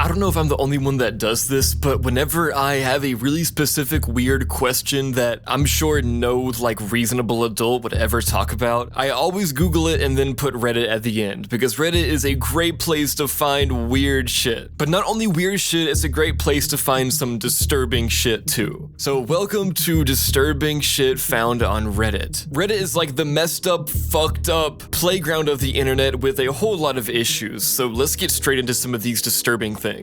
I don't know if I'm the only one that does this, but whenever I have a really specific weird question that I'm sure no reasonable adult would ever talk about, I always Google it and then put Reddit at the end, because Reddit is a great place to find weird shit. But not only weird shit, it's a great place to find some disturbing shit too. So welcome to Disturbing Shit Found on Reddit. Reddit is like the messed up, fucked up playground of the internet with a whole lot of issues, so let's get straight into some of these disturbing things.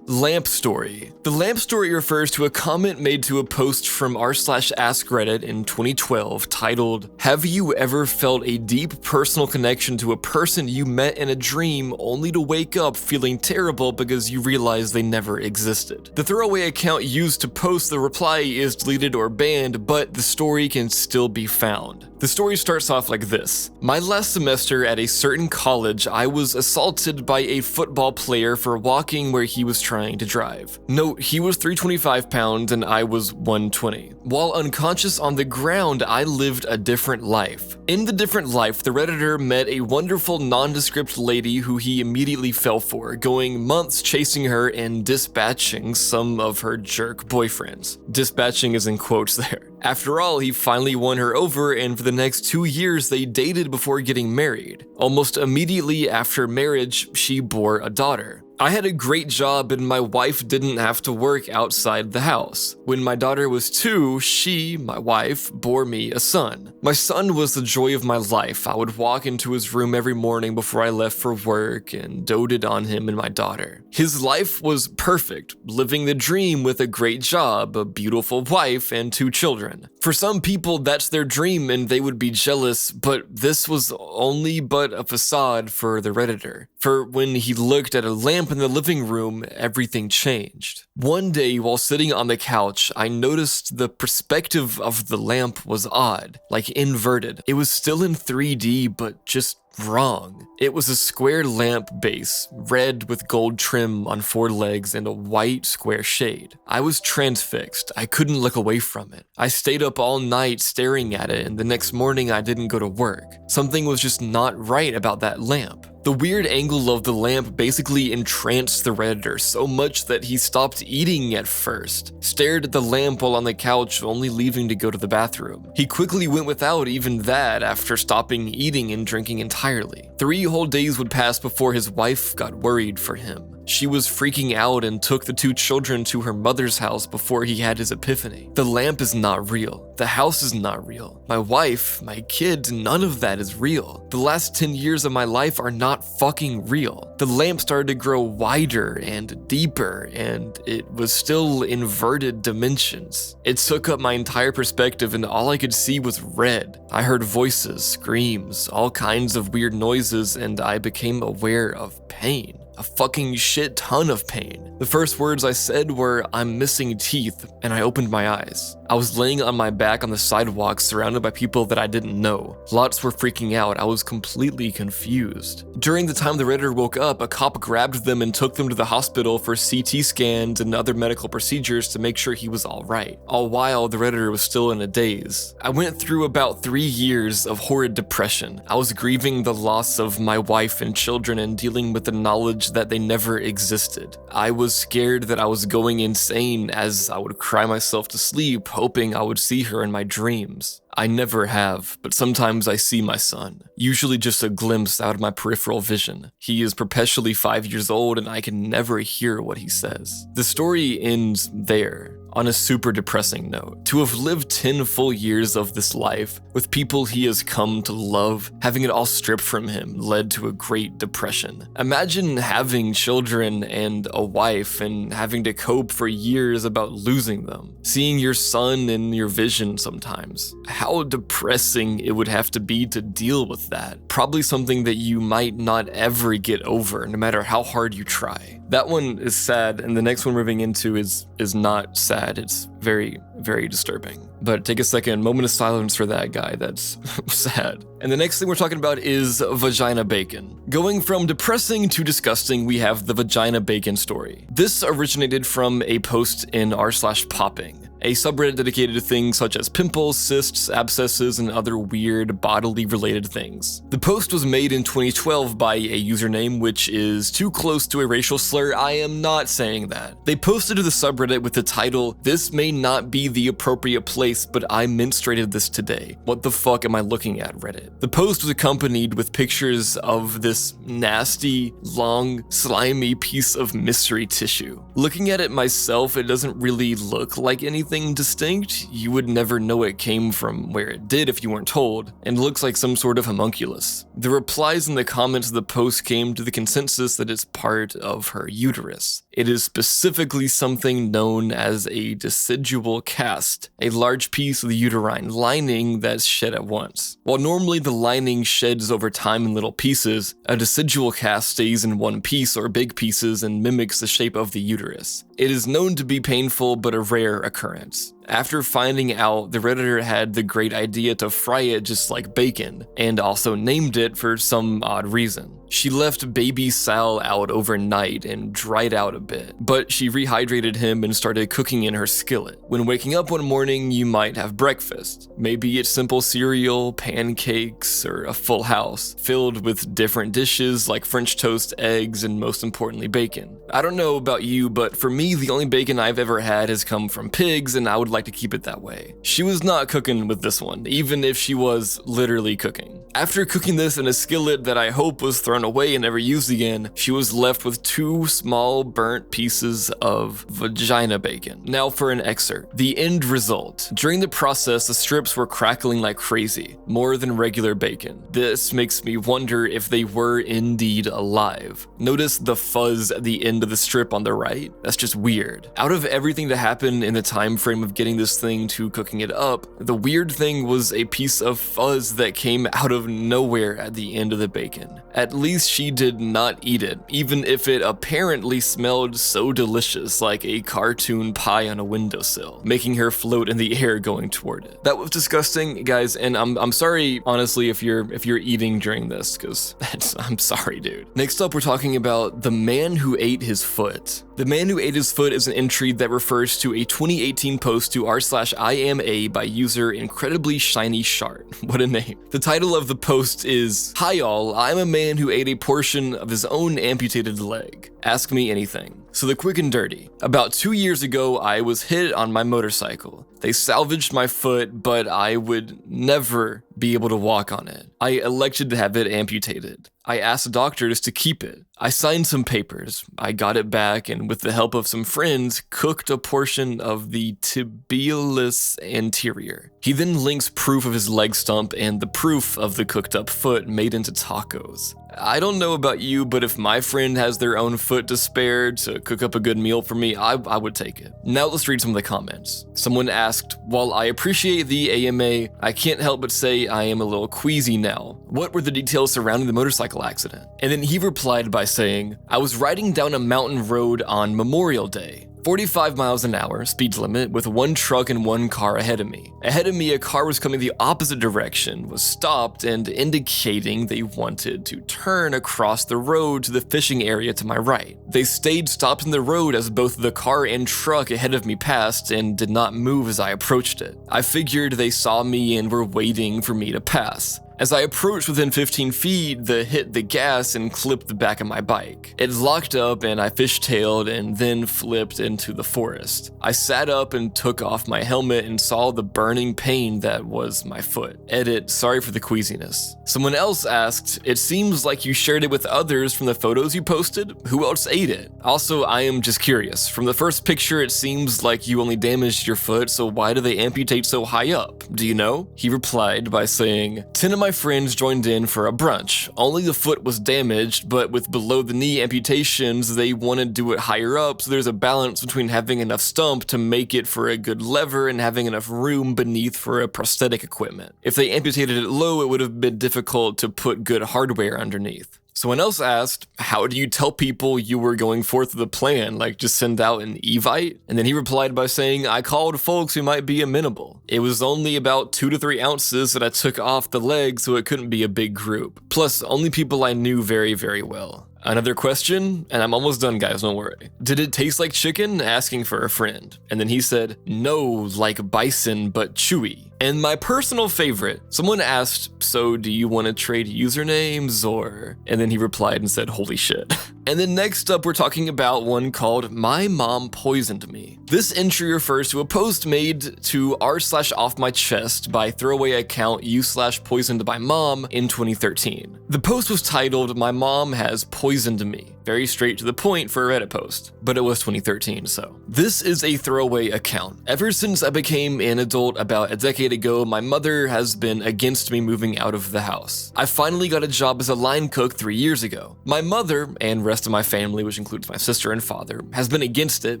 Lamp story. The lamp story refers to a comment made to a post from r/AskReddit in 2012 titled, "Have you ever felt a deep personal connection to a person you met in a dream only to wake up feeling terrible because you realize they never existed?" The throwaway account used to post the reply is deleted or banned, but the story can still be found. The story starts off like this. "My last semester at a certain college, I was assaulted by a football player for walking where he was trying to drive. Note, he was 325 pounds and I was 120. While unconscious on the ground, I lived a different life. In the different life, the Redditor met a wonderful nondescript lady who he immediately fell for, going months chasing her and dispatching some of her jerk boyfriends." Dispatching is in quotes there. After all, he finally won her over, and for the next 2 years they dated before getting married. Almost immediately after marriage, she bore a daughter. "I had a great job and my wife didn't have to work outside the house. When my daughter was 2, she, my wife, bore me a son. My son was the joy of my life. I would walk into his room every morning before I left for work and doted on him and my daughter. His life was perfect, living the dream with a great job, a beautiful wife, and 2 children. For some people, that's their dream and they would be jealous, but this was only but a facade for the Redditor. For when he looked at a lamp in the living room, everything changed. One day, while sitting on the couch, I noticed the perspective of the lamp was odd, like inverted. It was still in 3D, but just wrong. It was a square lamp base, red with gold trim on 4 legs and a white square shade. I was transfixed. I couldn't look away from it. I stayed up all night staring at it, and the next morning I didn't go to work. Something was just not right about that lamp. The weird angle of the lamp basically entranced the Redditor so much that he stopped eating at first, stared at the lamp while on the couch, only leaving to go to the bathroom. He quickly went without even that after stopping eating and drinking entirely. 3 whole days would pass before his wife got worried for him. She was freaking out and took the 2 children to her mother's house before he had his epiphany. The lamp is not real. The house is not real. My wife, my kids, none of that is real. The last 10 years of my life are not fucking real. The lamp started to grow wider and deeper, and it was still inverted dimensions. It took up my entire perspective and all I could see was red. I heard voices, screams, all kinds of weird noises, and I became aware of pain. A fucking shit ton of pain. The first words I said were, 'I'm missing teeth,' and I opened my eyes. I was laying on my back on the sidewalk surrounded by people that I didn't know. Lots were freaking out. I was completely confused. During the time the Redditor woke up, a cop grabbed them and took them to the hospital for CT scans and other medical procedures to make sure he was alright. All while, the Redditor was still in a daze. I went through about 3 years of horrid depression. I was grieving the loss of my wife and children and dealing with the knowledge that they never existed. I was scared that I was going insane as I would cry myself to sleep, hoping I would see her in my dreams. I never have, but sometimes I see my son, usually just a glimpse out of my peripheral vision. He is perpetually 5 years old and I can never hear what he says." The story ends there, on a super depressing note. To have lived 10 full years of this life with people he has come to love, having it all stripped from him led to a great depression. Imagine having children and a wife and having to cope for years about losing them. Seeing your son in your vision sometimes. How depressing it would have to be to deal with that. Probably something that you might not ever get over, no matter how hard you try. That one is sad, and the next one we're moving into is not sad. It's very, very disturbing. But take a second, moment of silence for that guy. That's sad. And the next thing we're talking about is vagina bacon. Going from depressing to disgusting, we have the vagina bacon story. This originated from a post in r/popping. a subreddit dedicated to things such as pimples, cysts, abscesses, and other weird bodily related things. The post was made in 2012 by a username which is too close to a racial slur. I am not saying that. They posted to the subreddit with the title, "This may not be the appropriate place, but I menstruated this today. What the fuck am I looking at, Reddit?" The post was accompanied with pictures of this nasty, long, slimy piece of mystery tissue. Looking at it myself, it doesn't really look like anything distinct. You would never know it came from where it did if you weren't told, and looks like some sort of homunculus. The replies and the comments of the post came to the consensus that it's part of her uterus. It is specifically something known as a decidual cast, a large piece of the uterine lining that's shed at once. While normally the lining sheds over time in little pieces, a decidual cast stays in one piece or big pieces and mimics the shape of the uterus. It is known to be painful but a rare occurrence. After finding out, the Redditor had the great idea to fry it just like bacon, and also named it for some odd reason. She left baby Sal out overnight and dried out a bit, but she rehydrated him and started cooking in her skillet. When waking up one morning, you might have breakfast. Maybe it's simple cereal, pancakes, or a full house, filled with different dishes like French toast, eggs, and most importantly, bacon. I don't know about you, but for me, the only bacon I've ever had has come from pigs, and I would like to keep it that way. She was not cooking with this one, even if she was literally cooking. After cooking this in a skillet that I hope was thrown away and never used again, she was left with 2 small burnt pieces of vagina bacon. Now for an excerpt. The end result. During the process, the strips were crackling like crazy, more than regular bacon. This makes me wonder if they were indeed alive. Notice the fuzz at the end of the strip on the right? That's just weird. Out of everything to happen in the time frame of getting this thing to cooking it up, the weird thing was a piece of fuzz that came out of nowhere at the end of the bacon. At least she did not eat it, even if it apparently smelled so delicious, like a cartoon pie on a windowsill, making her float in the air going toward it. That was disgusting, guys, and I'm sorry, honestly, if you're eating during this, because I'm sorry, dude. Next up, we're talking about the man who ate his foot. The man who ate his foot is an entry that refers to a 2018 post to r/IamA by user Incredibly Shiny Shart. What a name. The title of the post is, "Hi y'all, I'm a man who ate a portion of his own amputated leg. Ask me anything." So the quick and dirty. About 2 years ago, I was hit on my motorcycle. They salvaged my foot, but I would never be able to walk on it. I elected to have it amputated. I asked doctors to keep it. I signed some papers. I got it back, and with the help of some friends, cooked a portion of the tibialis anterior. He then links proof of his leg stump and the proof of the cooked up foot made into tacos. I don't know about you, but if my friend has their own foot to spare to cook up a good meal for me, I would take it. Now let's read some of the comments. Someone asked, "While I appreciate the AMA, I can't help but say I am a little queasy now. What were the details surrounding the motorcycle accident?" And then he replied by saying, "I was riding down a mountain road on Memorial Day. 45 miles an hour, speed limit, with one truck and one car ahead of me. Ahead of me, a car was coming the opposite direction, was stopped and indicating they wanted to turn across the road to the fishing area to my right. They stayed stopped in the road as both the car and truck ahead of me passed and did not move as I approached it. I figured they saw me and were waiting for me to pass. As I approached within 15 feet, they hit the gas and clipped the back of my bike. It locked up and I fishtailed and then flipped into the forest. I sat up and took off my helmet and saw the burning pain that was my foot. Edit, sorry for the queasiness." Someone else asked, "It seems like you shared it with others from the photos you posted. Who else ate it? Also, I am just curious. From the first picture, it seems like you only damaged your foot, so why do they amputate so high up? Do you know?" He replied by saying, "10 of my friends joined in for a brunch. Only the foot was damaged, but with below the knee amputations, they want to do it higher up, so there's a balance between having enough stump to make it for a good lever and having enough room beneath for a prosthetic equipment. If they amputated it low, it would have been difficult to put good hardware underneath." Someone else asked, "How do you tell people you were going forth with a plan, like just send out an Evite?" And then he replied by saying, "I called folks who might be amenable. It was only about 2 to 3 ounces that I took off the leg, so it couldn't be a big group. Plus, only people I knew very, very well. Another question, and I'm almost done, guys, don't worry. Did it taste like chicken? Asking for a friend. And then he said, no, like bison, but chewy. And my personal favorite, someone asked, so do you want to trade usernames or? And then he replied and said, holy shit. And then next up, we're talking about one called My Mom Poisoned Me. This entry refers to a post made to r/offmychest by throwaway account u/poisoned by mom in 2013. The post was titled, My Mom Has Poisoned Me. Very straight to the point for a Reddit post, but it was 2013, so. This is a throwaway account. Ever since I became an adult about a decade ago, my mother has been against me moving out of the house. I finally got a job as a line cook 3 years ago. My mother, and rest of my family, which includes my sister and father, has been against it,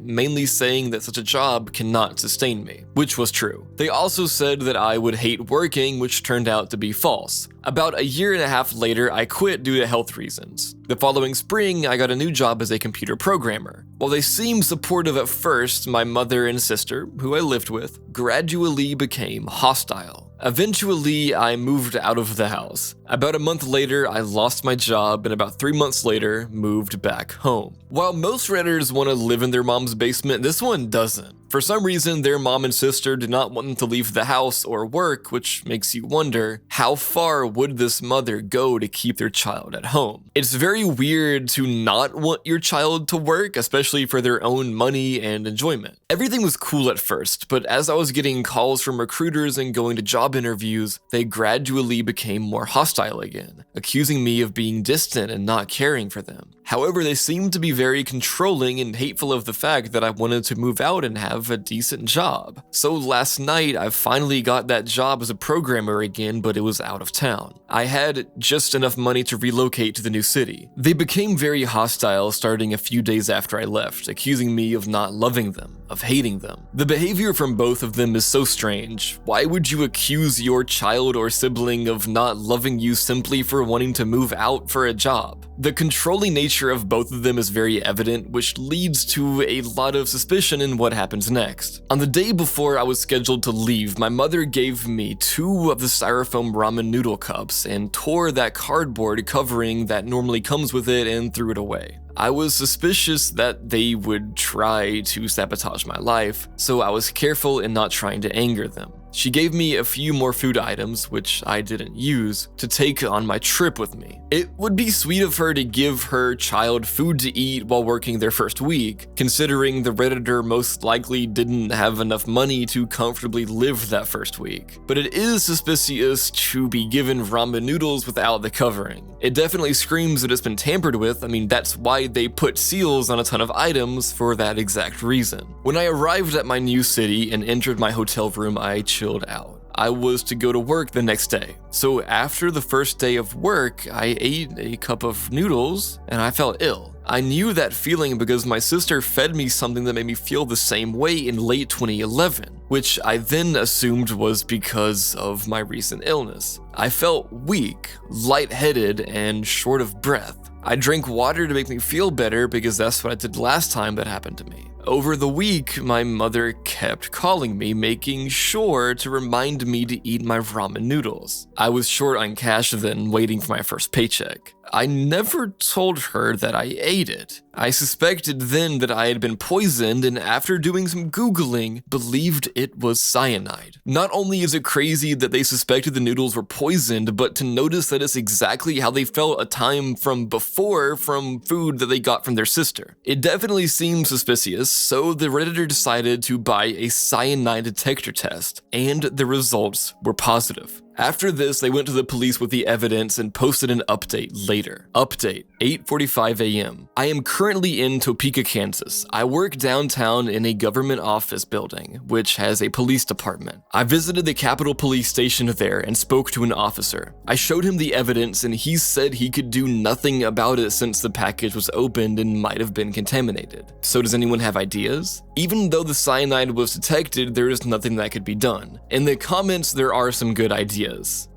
mainly saying that such a job cannot sustain me, which was true. They also said that I would hate working, which turned out to be false. About a year and a half later, I quit due to health reasons. The following spring, I got a new job as a computer programmer. While they seemed supportive at first, my mother and sister, who I lived with, gradually became hostile. Eventually, I moved out of the house. About a month later, I lost my job, and about 3 months later, moved back home. While most Redditors want to live in their mom's basement, this one doesn't. For some reason, their mom and sister did not want them to leave the house or work, which makes you wonder, how far would this mother go to keep their child at home? It's very weird to not want your child to work, especially for their own money and enjoyment. Everything was cool at first, but as I was getting calls from recruiters and going to job interviews, they gradually became more hostile again, accusing me of being distant and not caring for them. However, they seemed to be very controlling and hateful of the fact that I wanted to move out and have a decent job. So last night, I finally got that job as a programmer again, but it was out of town. I had just enough money to relocate to the new city. They became very hostile starting a few days after I left, accusing me of not loving them, of hating them. The behavior from both of them is so strange. Why would you accuse your child or sibling of not loving you simply for wanting to move out for a job? The controlling nature of both of them is very evident, which leads to a lot of suspicion in what happens next. On the day before I was scheduled to leave, my mother gave me 2 of the styrofoam ramen noodle cups and tore that cardboard covering that normally comes with it and threw it away. I was suspicious that they would try to sabotage my life, so I was careful in not trying to anger them. She gave me a few more food items, which I didn't use, to take on my trip with me. It would be sweet of her to give her child food to eat while working their first week, considering the Redditor most likely didn't have enough money to comfortably live that first week. But it is suspicious to be given ramen noodles without the covering. It definitely screams that it's been tampered with. I mean, that's why they put seals on a ton of items for that exact reason. When I arrived at my new city and entered my hotel room, I chilled out. I was to go to work the next day. So after the first day of work, I ate a cup of noodles and I felt ill. I knew that feeling because my sister fed me something that made me feel the same way in late 2011, which I then assumed was because of my recent illness. I felt weak, lightheaded, and short of breath. I drank water to make me feel better because that's what I did last time that happened to me. Over the week, my mother kept calling me, making sure to remind me to eat my ramen noodles. I was short on cash then, waiting for my first paycheck. I never told her that I ate it. I suspected then that I had been poisoned, and after doing some Googling, believed it was cyanide. Not only is it crazy that they suspected the noodles were poisoned, but to notice that it's exactly how they felt a time from before from food that they got from their sister. It definitely seems suspicious, so the Redditor decided to buy a cyanide detector test, and the results were positive. After this, they went to the police with the evidence and posted an update later. Update, 8:45 a.m. I am currently in Topeka, Kansas. I work downtown in a government office building, which has a police department. I visited the Capitol Police Station there and spoke to an officer. I showed him the evidence and he said he could do nothing about it since the package was opened and might have been contaminated. So does anyone have ideas? Even though the cyanide was detected, there is nothing that could be done. In the comments, there are some good ideas.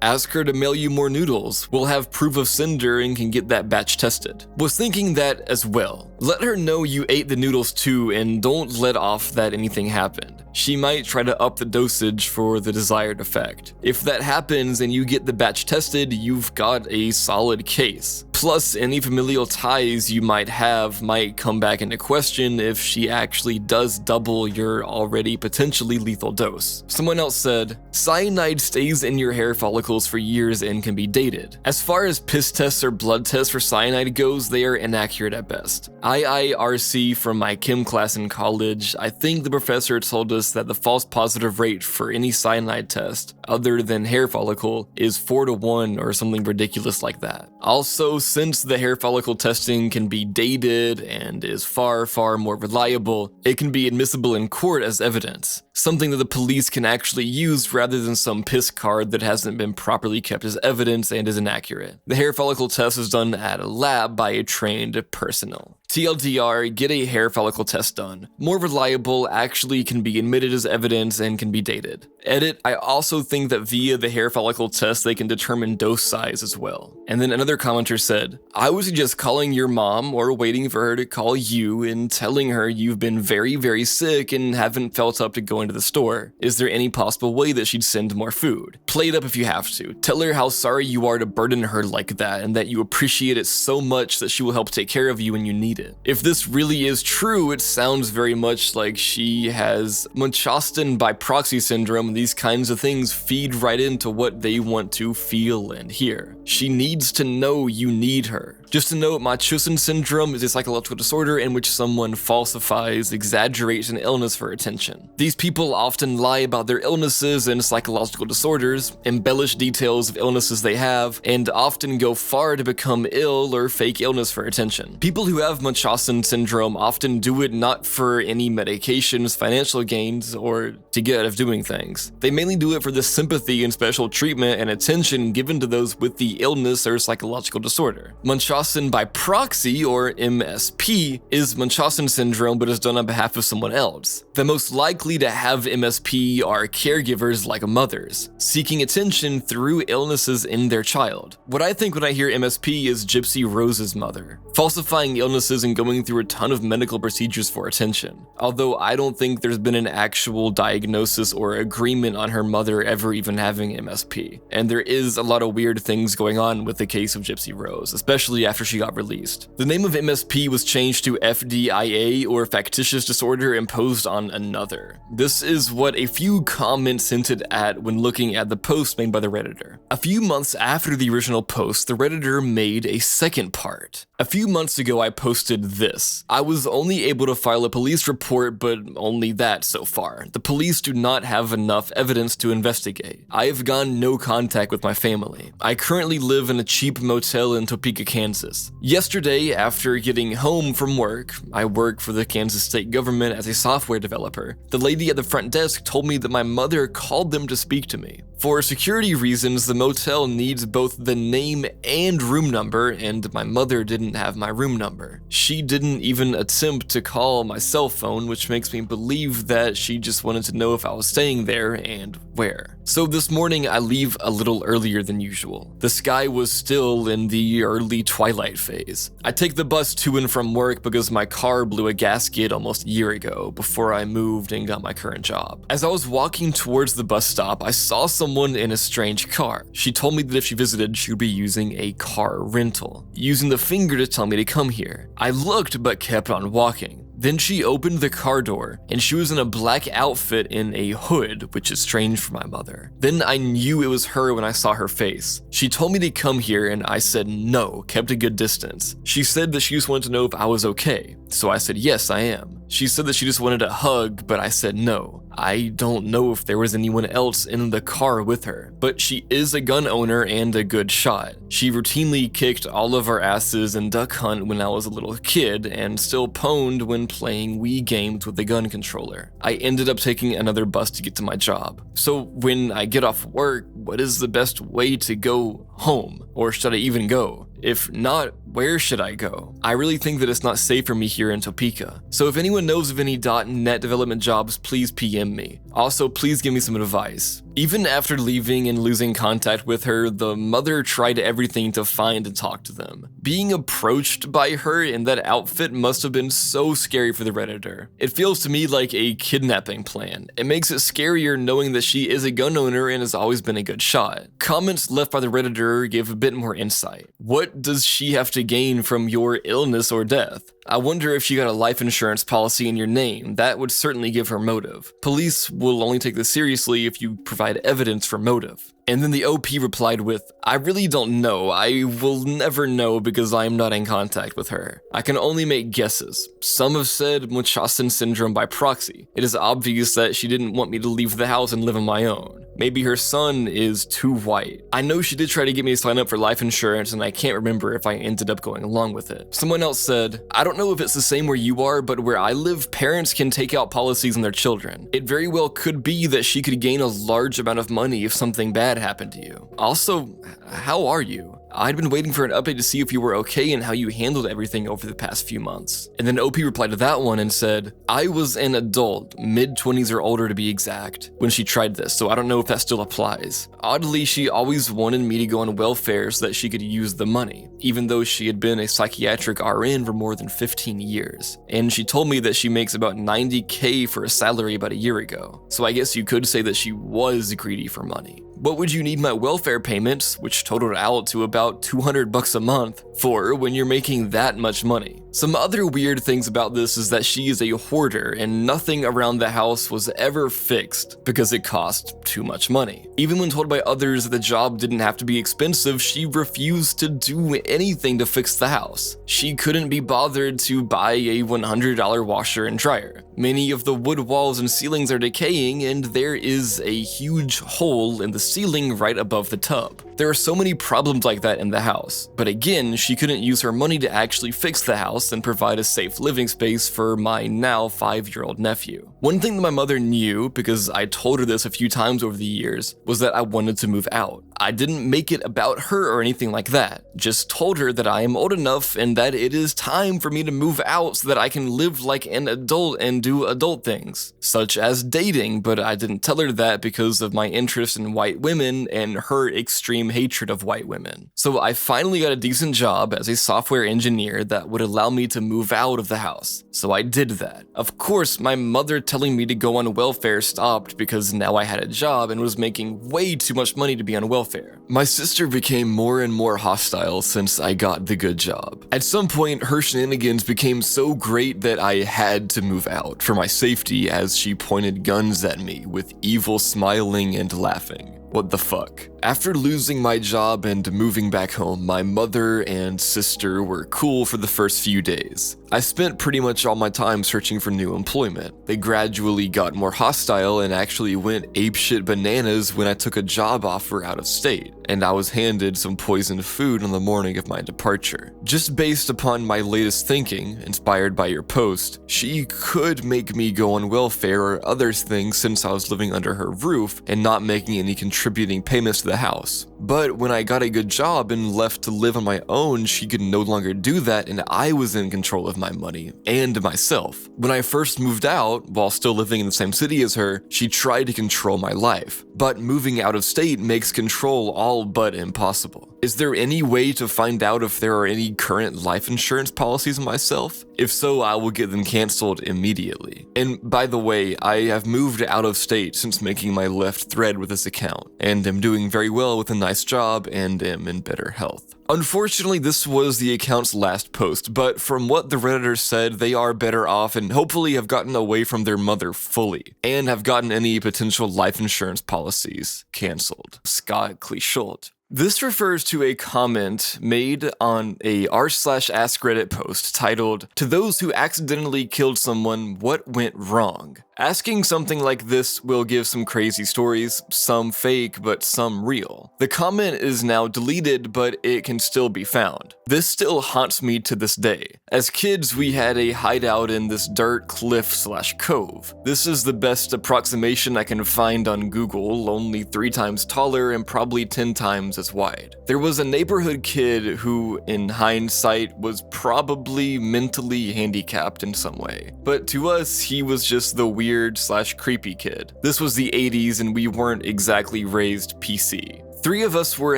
Ask her to mail you more noodles. We'll have proof of sender and can get that batch tested. Was thinking that as well. Let her know you ate the noodles too and don't let off that anything happened. She might try to up the dosage for the desired effect. If that happens and you get the batch tested, you've got a solid case. Plus, any familial ties you might have might come back into question if she actually does double your already potentially lethal dose. Someone else said, cyanide stays in your hair follicles for years and can be dated. As far as piss tests or blood tests for cyanide goes, they are inaccurate at best. IIRC from my chem class in college, I think the professor told us that the false positive rate for any cyanide test, other than hair follicle, is 4 to 1 or something ridiculous like that. Also, since the hair follicle testing can be dated and is far more reliable, it can be admissible in court as evidence, something that the police can actually use rather than some piss card that hasn't been properly kept as evidence and is inaccurate. The hair follicle test is done at a lab by a trained personnel. TLDR, get a hair follicle test done. More reliable, actually can be admitted as evidence and can be dated. Edit, I also think that via the hair follicle test they can determine dose size as well. And then another commenter said, I would suggest calling your mom or waiting for her to call you and telling her you've been very sick and haven't felt up to going to the store. Is there any possible way that she'd send more food? Play it up if you have to. Tell her how sorry you are to burden her like that and that you appreciate it so much that she will help take care of you when you need it. If this really is true, it sounds very much like she has Munchausen by proxy syndrome. These kinds of things feed right into what they want to feel and hear. She needs to know you need her. Just to note, Munchausen syndrome is a psychological disorder in which someone falsifies, exaggerates an illness for attention. These people often lie about their illnesses and psychological disorders, embellish details of illnesses they have, and often go far to become ill or fake illness for attention. People who have Munchausen syndrome often do it not for any medications, financial gains, or to get out of doing things. They mainly do it for the sympathy and special treatment and attention given to those with the illness or psychological disorder. Munchausen by proxy, or MSP, is Munchausen syndrome but is done on behalf of someone else. The most likely to have MSP are caregivers like mothers, seeking attention through illnesses in their child. What I think when I hear MSP is Gypsy Rose's mother, falsifying illnesses and going through a ton of medical procedures for attention. Although I don't think there's been an actual diagnosis or agreement on her mother ever even having MSP. And there is a lot of weird things going on with the case of Gypsy Rose, especially after she got released. The name of MSP was changed to FDIA, or factitious disorder imposed on another. This is what a few comments hinted at when looking at the post made by the Redditor. A few months after the original post, the Redditor made a second part. A few months ago I posted this. I was only able to file a police report, but only that so far. The police do not have enough evidence to investigate. I have gone no contact with my family. I currently live in a cheap motel in Topeka, Kansas. Yesterday, after getting home from work, I work for the Kansas state government as a software developer. The lady at the front desk told me that my mother called them to speak to me. For security reasons, the motel needs both the name and room number, and my mother didn't have my room number. She didn't even attempt to call my cell phone, which makes me believe that she just wanted to know if I was staying there and where. So this morning I leave a little earlier than usual. The sky was still in the early twilight phase. I take the bus to and from work because my car blew a gasket almost a year ago before I moved and got my current job. As I was walking towards the bus stop, I saw someone in a strange car. She told me that if she visited, she would be using a car rental, using the finger to tell me to come here. I looked but kept on walking. Then she opened the car door, and she was in a black outfit in a hood, which is strange for my mother. Then I knew it was her when I saw her face. She told me to come here, and I said no, kept a good distance. She said that she just wanted to know if I was okay, so I said yes, I am. She said that she just wanted a hug, but I said no. I don't know if there was anyone else in the car with her, but she is a gun owner and a good shot. She routinely kicked all of our asses in Duck Hunt when I was a little kid, and still pwned when playing Wii games with a gun controller. I ended up taking another bus to get to my job. So when I get off work, what is the best way to go home? Or should I even go? If not, where should I go? I really think that it's not safe for me here in Topeka. So if anyone knows of any .NET development jobs, please PM me. Also, please give me some advice. Even after leaving and losing contact with her, the mother tried everything to find and talk to them. Being approached by her in that outfit must have been so scary for the Redditor. It feels to me like a kidnapping plan. It makes it scarier knowing that she is a gun owner and has always been a good shot. Comments left by the Redditor give a bit more insight. What does she have to gain from your illness or death? I wonder if she got a life insurance policy in your name. That would certainly give her motive. Police will only take this seriously if you provide evidence for motive. And then the OP replied with, I really don't know. I will never know because I am not in contact with her. I can only make guesses. Some have said Munchausen syndrome by proxy. It is obvious that she didn't want me to leave the house and live on my own. Maybe her son is too white. I know she did try to get me to sign up for life insurance, and I can't remember if I ended up going along with it. Someone else said, I don't know if it's the same where you are, but where I live, parents can take out policies on their children. It very well could be that she could gain a large amount of money if something bad happened to you. Also, how are you? I'd been waiting for an update to see if you were okay and how you handled everything over the past few months. And then OP replied to that one and said, I was an adult, mid-20s or older to be exact, when she tried this, so I don't know if that still applies. Oddly, she always wanted me to go on welfare so that she could use the money, even though she had been a psychiatric RN for more than 15 years. And she told me that she makes about $90K for a salary about a year ago. So I guess you could say that she was greedy for money. What would you need my welfare payments, which totaled out to about $200 a month, for when you're making that much money? Some other weird things about this is that she is a hoarder and nothing around the house was ever fixed because it cost too much money. Even when told by others that the job didn't have to be expensive, she refused to do anything to fix the house. She couldn't be bothered to buy a $100 washer and dryer. Many of the wood walls and ceilings are decaying, and there is a huge hole in the ceiling right above the tub. There are so many problems like that in the house, but again, she couldn't use her money to actually fix the house and provide a safe living space for my now 5-year-old nephew. One thing that my mother knew, because I told her this a few times over the years, was that I wanted to move out. I didn't make it about her or anything like that, just told her that I am old enough and that it is time for me to move out so that I can live like an adult and do adult things, such as dating, but I didn't tell her that because of my interest in white women and her extreme hatred of white women. So I finally got a decent job as a software engineer that would allow me to move out of the house. So I did that. Of course, my mother telling me to go on welfare stopped because now I had a job and was making way too much money to be on welfare. My sister became more and more hostile since I got the good job. At some point, her shenanigans became so great that I had to move out for my safety as she pointed guns at me with evil smiling and laughing. What the fuck? After losing my job and moving back home, my mother and sister were cool for the first few days. I spent pretty much all my time searching for new employment. They gradually got more hostile and actually went apeshit bananas when I took a job offer out of state, and I was handed some poisoned food on the morning of my departure. Just based upon my latest thinking, inspired by your post, she could make me go on welfare or other things since I was living under her roof and not making any contributing payments to the house. But when I got a good job and left to live on my own, she could no longer do that, and I was in control of my money and myself. When I first moved out, while still living in the same city as her, she tried to control my life. But moving out of state makes control all but impossible. Is there any way to find out if there are any current life insurance policies on myself? If so, I will get them canceled immediately. And by the way, I have moved out of state since making my left thread with this account, and am doing very well with a nice job and am in better health. Unfortunately, this was the account's last post, but from what the Redditor said, they are better off and hopefully have gotten away from their mother fully, and have gotten any potential life insurance policies canceled. Scott Clichold. This refers to a comment made on a r/ask Reddit post titled, "To those who accidentally killed someone, what went wrong?" Asking something like this will give some crazy stories, some fake, but some real. The comment is now deleted, but it can still be found. This still haunts me to this day. As kids, we had a hideout in this dirt cliff/cove. This is the best approximation I can find on Google, only 3 times taller and probably 10 times as wide. There was a neighborhood kid who, in hindsight, was probably mentally handicapped in some way. But to us, he was just the weird/creepy kid. This was the 80s and we weren't exactly raised PC. 3 of us were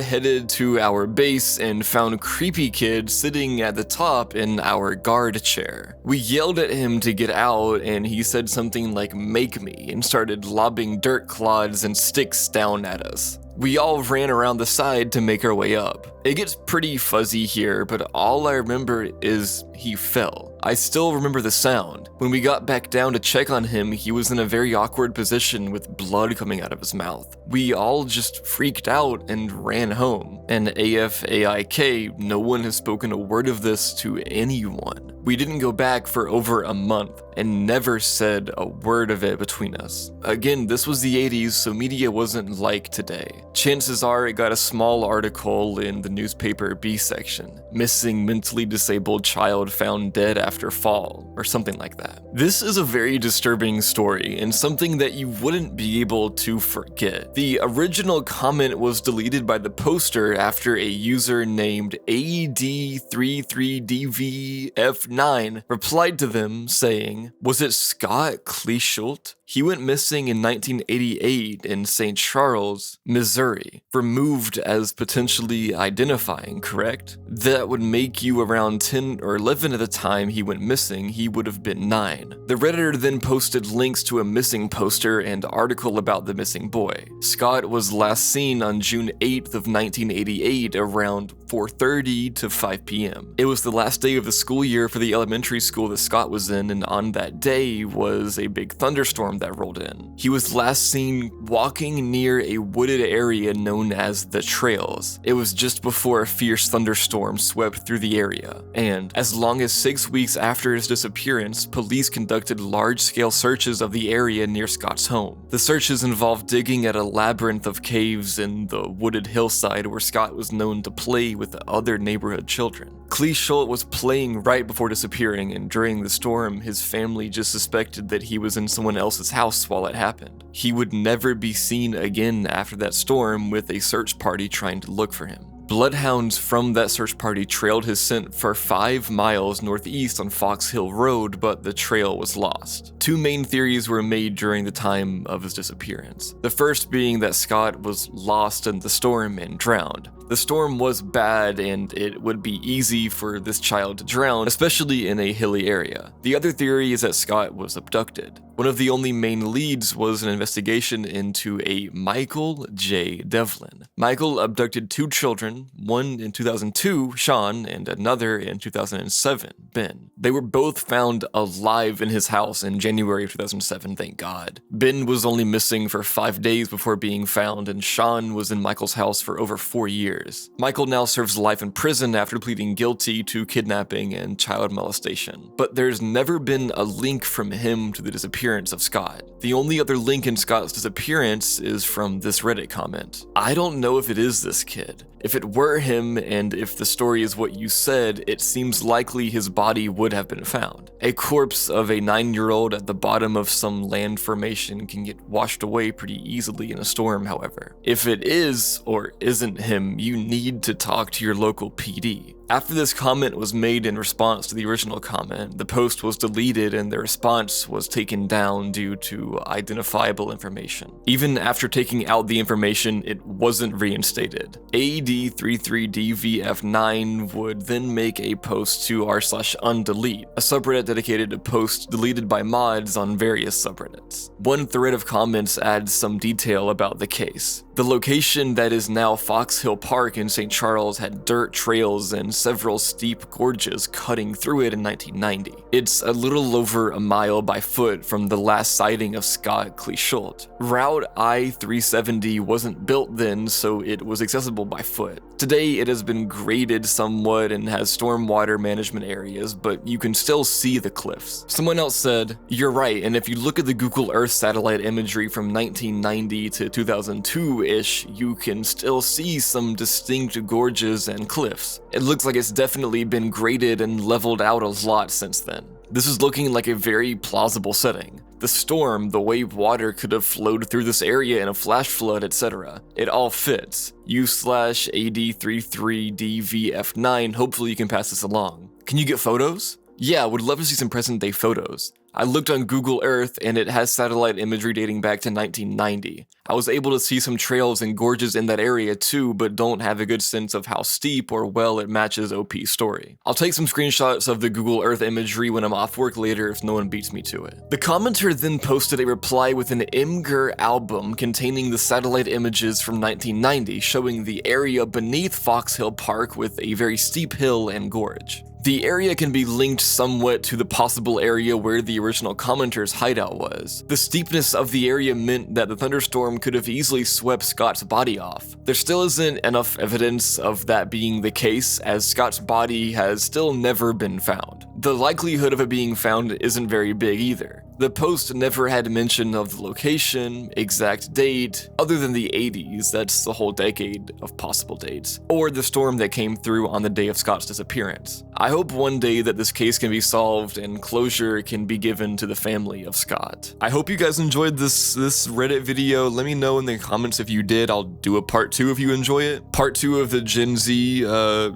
headed to our base and found Creepy Kid sitting at the top in our guard chair. We yelled at him to get out and he said something like "make me" and started lobbing dirt clods and sticks down at us. We all ran around the side to make our way up. It gets pretty fuzzy here, but all I remember is he fell. I still remember the sound. When we got back down to check on him, he was in a very awkward position with blood coming out of his mouth. We all just freaked out and ran home. And AFAIK, no one has spoken a word of this to anyone. We didn't go back for over a month and never said a word of it between us. Again, this was the 80s, so media wasn't like today. Chances are it got a small article in the newspaper B section. Missing mentally disabled child found dead after fall, or something like that. This is a very disturbing story and something that you wouldn't be able to forget. The original comment was deleted by the poster after a user named AD33DVF9 replied to them saying, "Was it Scott Cleeshult? He went missing in 1988 in St. Charles, Missouri, removed as potentially identifying, correct? That would make you around 10 or 11 at the time he went missing. He would have been 9. The Redditor then posted links to a missing poster and article about the missing boy. Scott was last seen on June 8th of 1988 around 4:30 to 5 p.m. It was the last day of the school year for the elementary school that Scott was in, and on that day was a big thunderstorm that rolled in. He was last seen walking near a wooded area known as the Trails. It was just before a fierce thunderstorm swept through the area, and as long as 6 weeks after his disappearance, police conducted large-scale searches of the area near Scott's home. The searches involved digging at a labyrinth of caves in the wooded hillside where Scott was known to play with other neighborhood children. Cleeshult was playing right before disappearing, and during the storm, his family just suspected that he was in someone else's house while it happened. He would never be seen again after that storm, with a search party trying to look for him. Bloodhounds from that search party trailed his scent for 5 miles northeast on Fox Hill Road, but the trail was lost. 2 main theories were made during the time of his disappearance. The first being that Scott was lost in the storm and drowned. The storm was bad and it would be easy for this child to drown, especially in a hilly area. The other theory is that Scott was abducted. One of the only main leads was an investigation into a Michael J. Devlin. Michael abducted 2 children, one in 2002, Sean, and another in 2007, Ben. They were both found alive in his house in January of 2007, thank God. Ben was only missing for 5 days before being found, and Sean was in Michael's house for over 4 years. Michael now serves life in prison after pleading guilty to kidnapping and child molestation. But there's never been a link from him to the disappearance of Scott. The only other link in Scott's disappearance is from this Reddit comment. I don't know if it is this kid. If it were him, and if the story is what you said, it seems likely his body would have been found. A corpse of a 9-year-old at the bottom of some land formation can get washed away pretty easily in a storm, however. If it is or isn't him, you need to talk to your local PD. After this comment was made in response to the original comment, the post was deleted and the response was taken down due to identifiable information. Even after taking out the information, it wasn't reinstated. AD33DVF9 would then make a post to r/undelete, a subreddit dedicated to posts deleted by mods on various subreddits. One thread of comments adds some detail about the case. The location that is now Fox Hill Park in St. Charles had dirt trails and several steep gorges cutting through it in 1990. It's a little over a mile by foot from the last sighting of Scott Cleeshult. Route I-370 wasn't built then, so it was accessible by foot. Today it has been graded somewhat and has stormwater management areas, but you can still see the cliffs. Someone else said, "You're right, and if you look at the Google Earth satellite imagery from 1990 to 2002-ish, you can still see some distinct gorges and cliffs. It looks like it's definitely been graded and leveled out a lot since then." This is looking like a very plausible setting. the storm, the way water could have flowed through this area in a flash flood, etc. It all fits. U/AD33DVF9, hopefully you can pass this along. Can you get photos? Yeah, would love to see some present day photos. I looked on Google Earth and it has satellite imagery dating back to 1990. I was able to see some trails and gorges in that area too, but don't have a good sense of how steep or well it matches OP's story. I'll take some screenshots of the Google Earth imagery when I'm off work later if no one beats me to it. The commenter then posted a reply with an Imgur album containing the satellite images from 1990 showing the area beneath Fox Hill Park with a very steep hill and gorge. The area can be linked somewhat to the possible area where the original commenter's hideout was. The steepness of the area meant that the thunderstorm could have easily swept Scott's body off. There still isn't enough evidence of that being the case, as Scott's body has still never been found. The likelihood of it being found isn't very big either. The post never had mention of the location, exact date, other than the 80s, that's the whole decade of possible dates, or the storm that came through on the day of Scott's disappearance. I hope one day that this case can be solved and closure can be given to the family of Scott. I hope you guys enjoyed this Reddit video. Let me know in the comments if you did. I'll do a part 2 if you enjoy it. Part 2 of the Gen Z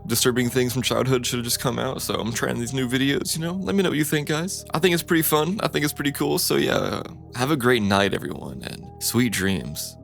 disturbing things from childhood should have just come out, so I'm trying these new videos, you know? Let me know what you think, guys. I think it's pretty fun. I think it's pretty cool, so yeah, have a great night, everyone, and sweet dreams.